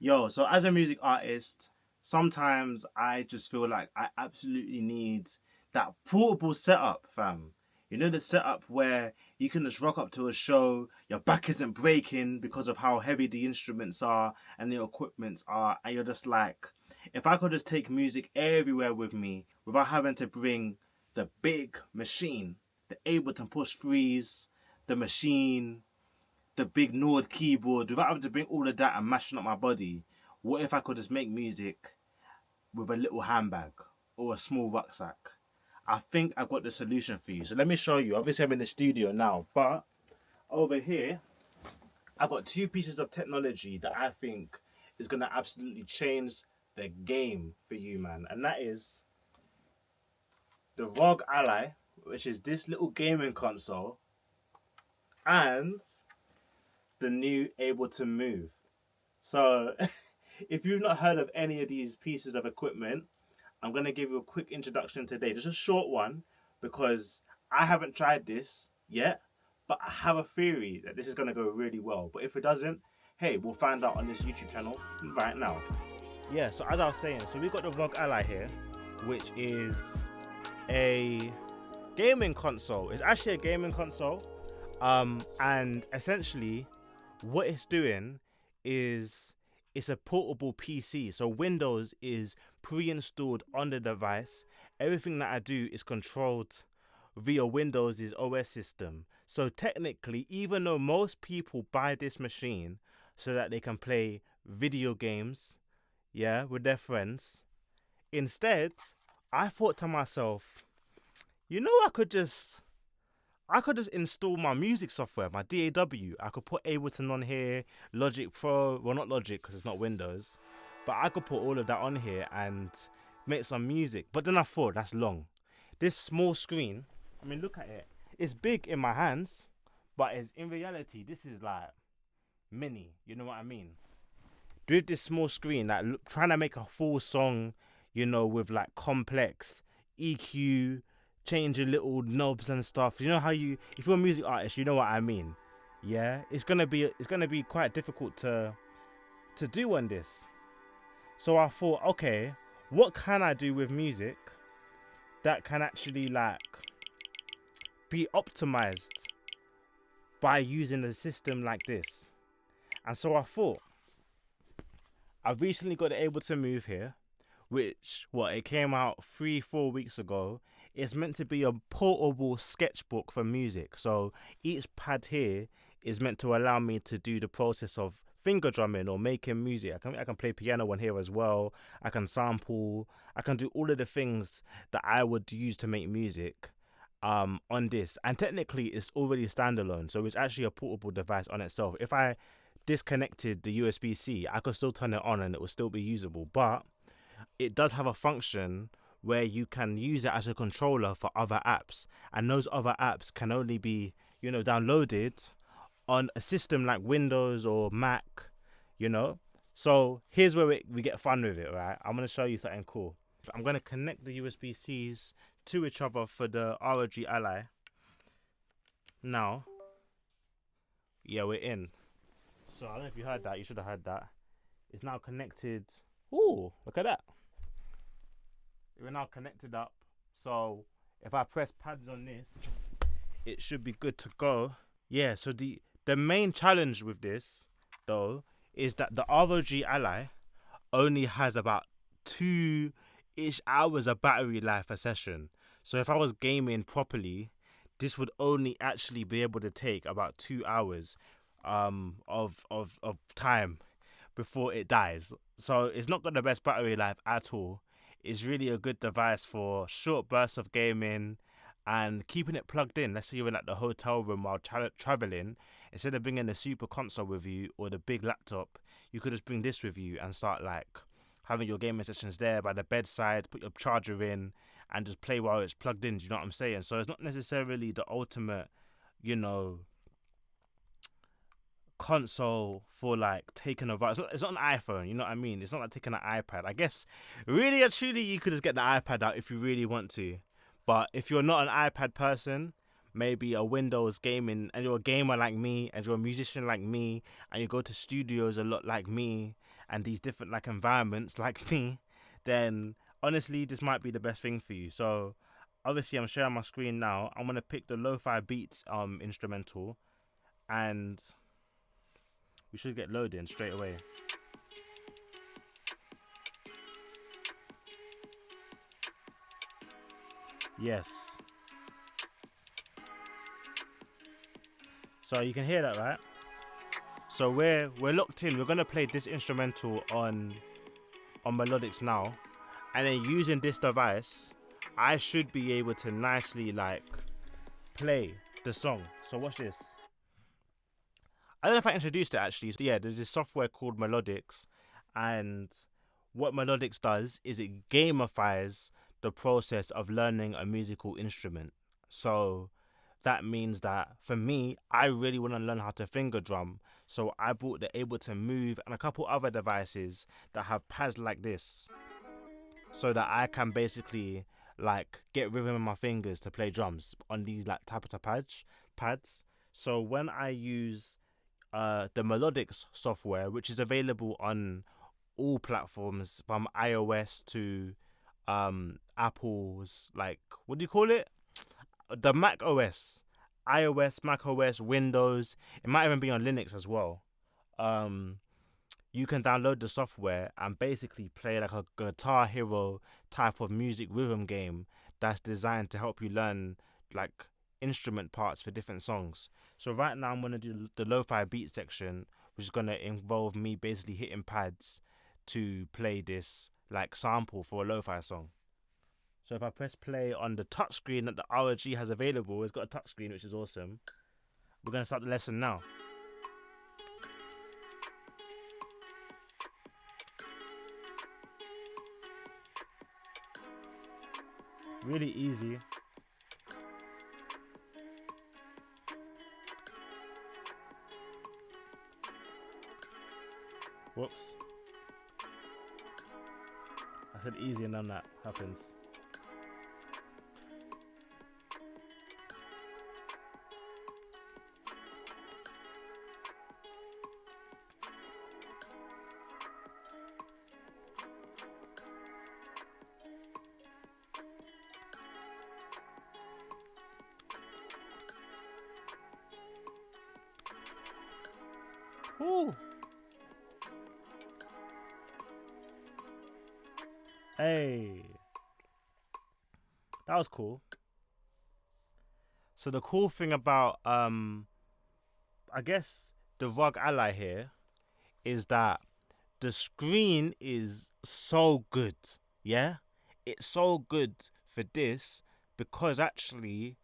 Yo, so as a music artist, sometimes I just feel like I absolutely need that portable setup, fam. You know, the setup where you can just rock up to a show, your back isn't breaking because of how heavy the instruments are and the equipments are, and you're just like, if I could just take music everywhere with me without having to bring the big machine, the Ableton Push Freeze, the machine, the big Nord keyboard, without having to bring all of that and mashing up my body, what if I could just make music with a little handbag or a small rucksack? I think I've got the solution for you. So let me show you. Obviously, I'm in the studio now, but over here, I've got two pieces of technology that I think is going to absolutely change the game for you, man. And that is the ROG Ally, which is this little gaming console, and the new Ableton Move. So, if you've not heard of any of these pieces of equipment, I'm going to give you a quick introduction today. Just a short one, because I haven't tried this yet, but I have a theory that this is going to go really well. But if it doesn't, hey, we'll find out on this YouTube channel right now. Yeah, so as I was saying, so we've got the ROG Ally here, which is a gaming console. It's actually a gaming console. And essentially, what it's doing is it's a portable PC. So Windows is pre-installed on the device. Everything that I do is controlled via Windows' OS system. So technically, even though most people buy this machine so that they can play video games, yeah, with their friends, instead, I thought to myself, I could just install my music software, my DAW. I could put Ableton on here, Logic Pro. Well, not Logic because it's not Windows. But I could put all of that on here and make some music. But then I thought, that's long. This small screen, I mean, look at it. It's big in my hands, but in reality, this is like mini. You know what I mean? With this small screen, like trying to make a full song, with like complex EQ, changing little knobs and stuff. You know how if you're a music artist, you know what I mean. Yeah, it's gonna be quite difficult to do on this. So I thought, okay, what can I do with music that can actually like be optimized by using a system like this? And so I thought, I've recently got the Ableton Move here, which it came out 3-4 weeks ago. It's meant to be a portable sketchbook for music. So each pad here is meant to allow me to do the process of finger drumming or making music. I can play piano on here as well. I can sample. I can do all of the things that I would use to make music on this. And technically, it's already standalone. So it's actually a portable device on itself. If I disconnected the USB-C, I could still turn it on and it will still be usable. But it does have a function where you can use it as a controller for other apps, and those other apps can only be downloaded on a system like Windows or Mac. So here's where we get fun with it, right? I'm going to show you something cool. I'm going to connect the USB-Cs to each other for the ROG Ally. Now, yeah, we're in. So I don't know if you heard that. You should have heard that. It's now connected. Ooh, look at that. We're now connected up. So if I press pads on this, it should be good to go. Yeah, so the main challenge with this, though, is that the ROG Ally only has about 2-ish hours of battery life a session. So if I was gaming properly, this would only actually be able to take about 2 hours of time before it dies. So it's not got the best battery life at all. It's really a good device for short bursts of gaming and keeping it plugged in. Let's say you're in like the hotel room while traveling. Instead of bringing the super console with you or the big laptop, you could just bring this with you and start like having your gaming sessions there by the bedside, put your charger in and just play while it's plugged in. Do you know what I'm saying? So it's not necessarily the ultimate, console for like taking a ride. It's not an iPhone, you know what I mean? It's not like taking an iPad. I guess really and truly you could just get the iPad out if you really want to. But if you're not an iPad person, maybe a Windows gaming, and you're a gamer like me, and you're a musician like me, and you go to studios a lot like me, and these different like environments like me, then honestly this might be the best thing for you. So obviously I'm sharing my screen now. I'm gonna pick the lo-fi beats instrumental, and we should get loading straight away. Yes. So you can hear that, right? So we're locked in. We're gonna play this instrumental on Melodics now, and then using this device, I should be able to nicely like play the song. So watch this. I don't know if I introduced it actually. So yeah, there's this software called Melodics, and what Melodics does is it gamifies the process of learning a musical instrument. So that means that for me, I really want to learn how to finger drum. So I bought the Ableton Move and a couple other devices that have pads like this, so that I can basically like get rhythm in my fingers to play drums on these like type of pads. So when I use the Melodics software, which is available on all platforms from iOS to Apple's like, what do you call it? The Mac OS, iOS, Mac OS, Windows. It might even be on Linux as well. You can download the software and basically play like a Guitar Hero type of music rhythm game that's designed to help you learn like instrument parts for different songs. So right now I'm gonna do the lo-fi beat section, which is gonna involve me basically hitting pads to play this like sample for a lo-fi song. So if I press play on the touchscreen that the ROG has available, it's got a touchscreen, which is awesome. We're gonna start the lesson now. Really easy. Whoops. I said easy and none that happens. Ooh. Hey. That was cool. So the cool thing about I guess the ROG Ally here is that the screen is so good. Yeah? It's so good for this because actually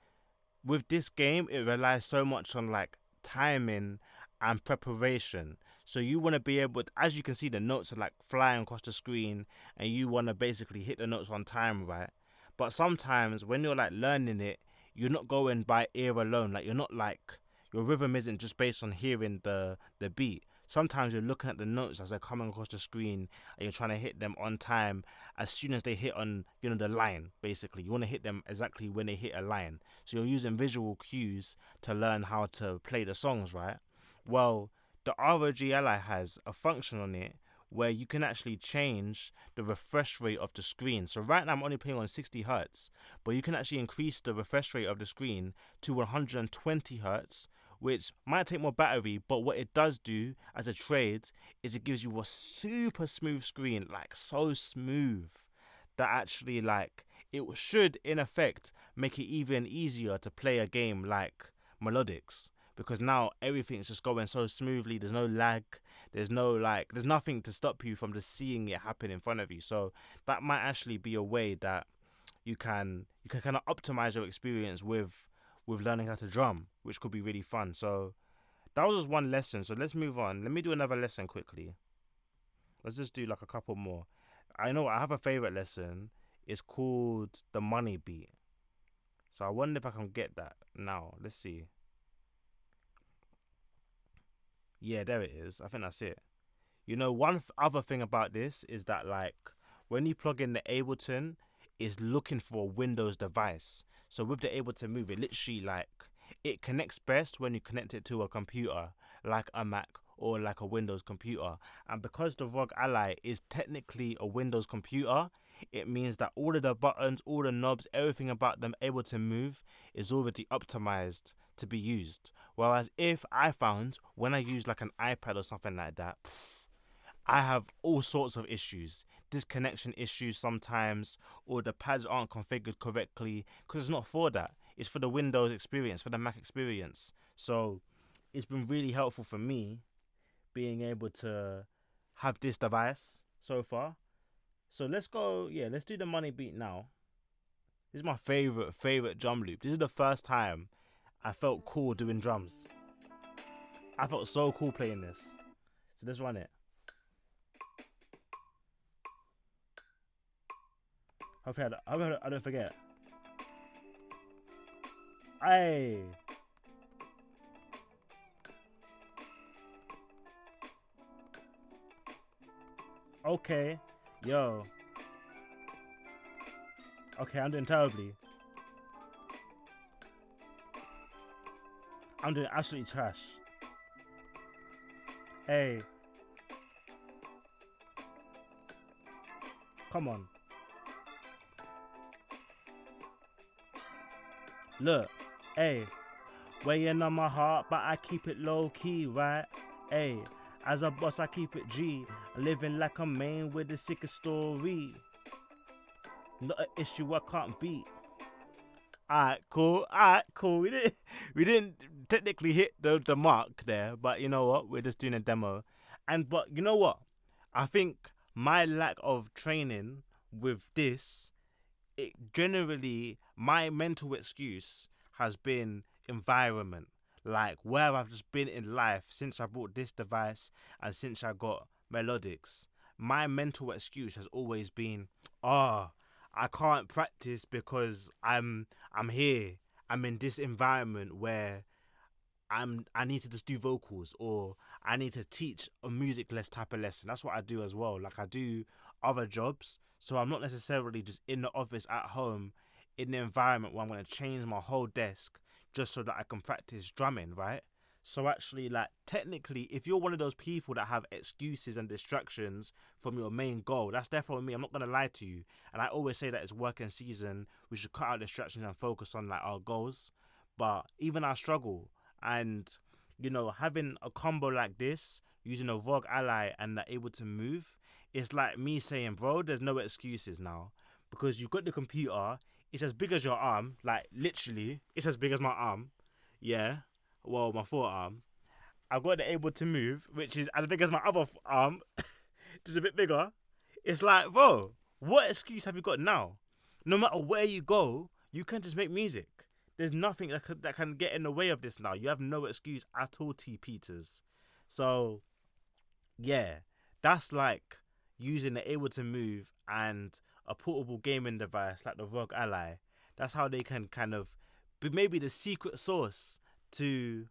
with this game it relies so much on like timing and preparation. So you want to be able to, as you can see, the notes are like flying across the screen and you want to basically hit the notes on time, right? But sometimes when you're like learning it, you're not going by ear alone. Like you're not like, your rhythm isn't just based on hearing the beat. Sometimes you're looking at the notes as they're coming across the screen and you're trying to hit them on time as soon as they hit on, you know, the line, basically. You want to hit them exactly when they hit a line. So you're using visual cues to learn how to play the songs, right? Well, the ROG Ally has a function on it where you can actually change the refresh rate of the screen. So right now I'm only playing on 60 hertz, but you can actually increase the refresh rate of the screen to 120 hertz, which might take more battery, but what it does do as a trade is it gives you a super smooth screen, like so smooth that actually like it should in effect make it even easier to play a game like Melodics, because now everything's just going so smoothly. There's no lag, there's nothing to stop you from just seeing it happen in front of you. So that might actually be a way that you can kind of optimize your experience with learning how to drum, which could be really fun. So that was just one lesson. So let's move on. Let me do another lesson quickly. Let's just do like a couple more. I know I have a favorite lesson. It's called the money beat. So I wonder if I can get that now. Let's see. Yeah, there it is. I think that's it. You know, one other thing about this is that like when you plug in the Ableton, it's looking for a Windows device. So with the Ableton Move, it literally like it connects best when you connect it to a computer like a Mac or like a Windows computer. And because the ROG Ally is technically a Windows computer, it means that all of the buttons, all the knobs, everything about them Ableton Move is already optimized to be used. Whereas if I found when I use like an iPad or something like that, I have all sorts of issues, disconnection issues sometimes, or the pads aren't configured correctly because it's not for that. It's for the Windows experience, for the Mac experience. So it's been really helpful for me being able to have this device so far. So let's go, yeah, let's do the money beat now. This is my favorite drum loop. This is the first time I felt cool doing drums. I felt so cool playing this. So let's run it. Hopefully I don't forget. Hey. Okay. Yo. Okay, I'm doing terribly. I'm doing absolutely trash. Hey. Come on. Look. Hey. Weighing on my heart, but I keep it low key, right? Hey. As a boss, I keep it G. Living like a man with a sicker story. Not an issue I can't beat. Alright, cool. We didn't technically hit the mark there, but you know what? We're just doing a demo. But you know what? I think my lack of training with this, generally my mental excuse has been environment. Like where I've just been in life since I bought this device and since I got Melodics. My mental excuse has always been, I can't practice because I'm here. I'm in this environment where I need to just do vocals, or I need to teach a music type of lesson. That's what I do as well. Like I do other jobs, so I'm not necessarily just in the office at home in the environment where I'm going to change my whole desk just so that I can practice drumming, right? So actually, like technically, if you're one of those people that have excuses and distractions from your main goal, that's definitely me. I'm not gonna lie to you. And I always say that it's working season. We should cut out distractions and focus on like our goals. But even I struggle, and you know, having a combo like this, using a ROG Ally and Ableton Move, it's like me saying, bro, there's no excuses now because you've got the computer. It's as big as your arm, like literally, it's as big as my arm. Yeah. Well, my forearm. I've got the Ableton Move, which is as big as my other arm, just a bit bigger. It's like, bro, what excuse have you got now? No matter where you go, you can just make music. There's nothing that can get in the way of this now. You have no excuse at all, T. Peters. So, yeah, that's like using the Ableton Move and a portable gaming device like the ROG Ally. That's how they can kind of be maybe the secret sauce to,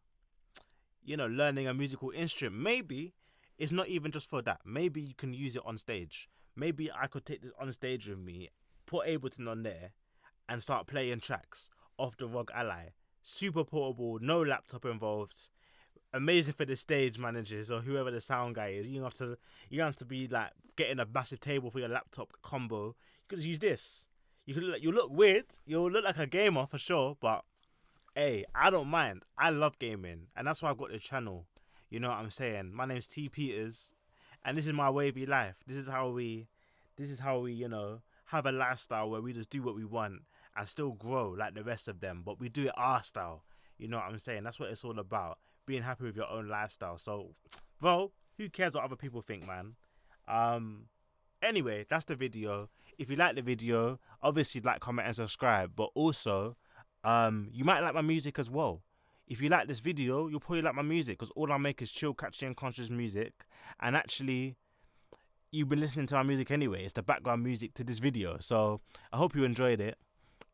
you know, learning a musical instrument. Maybe it's not even just for that. Maybe you can use it on stage. Maybe I could take this on stage with me, put Ableton on there, and start playing tracks off the ROG Ally. Super portable, no laptop involved. Amazing for the stage managers or whoever the sound guy is. You don't have to be like getting a massive table for your laptop combo. You could just use this. You look weird. You'll look like a gamer for sure, but hey, I don't mind. I love gaming, and that's why I've got the channel. You know what I'm saying? My name's T Peters, and this is my wavy life. This is how we, you know, have a lifestyle where we just do what we want and still grow like the rest of them, but we do it our style. You know what I'm saying? That's what it's all about. Being happy with your own lifestyle. So, bro, who cares what other people think, man? Anyway, that's the video. If you like the video, obviously like, comment, and subscribe. But also, you might like my music as well. If you like this video, you'll probably like my music because all I make is chill, catchy, and conscious music. And actually, you've been listening to my music anyway. It's the background music to this video. So I hope you enjoyed it.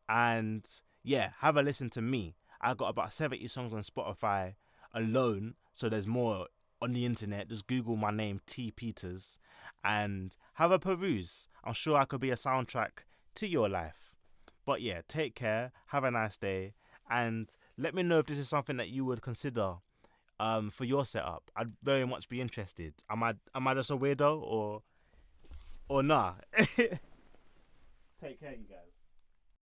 And yeah, have a listen to me. I got about 70 songs on Spotify alone. So there's more on the internet. Just Google my name, T Peters, and have a peruse. I'm sure I could be a soundtrack to your life. But yeah, take care. Have a nice day. And let me know if this is something that you would consider for your setup. I'd very much be interested. Am I just a weirdo or nah? Take care, you guys.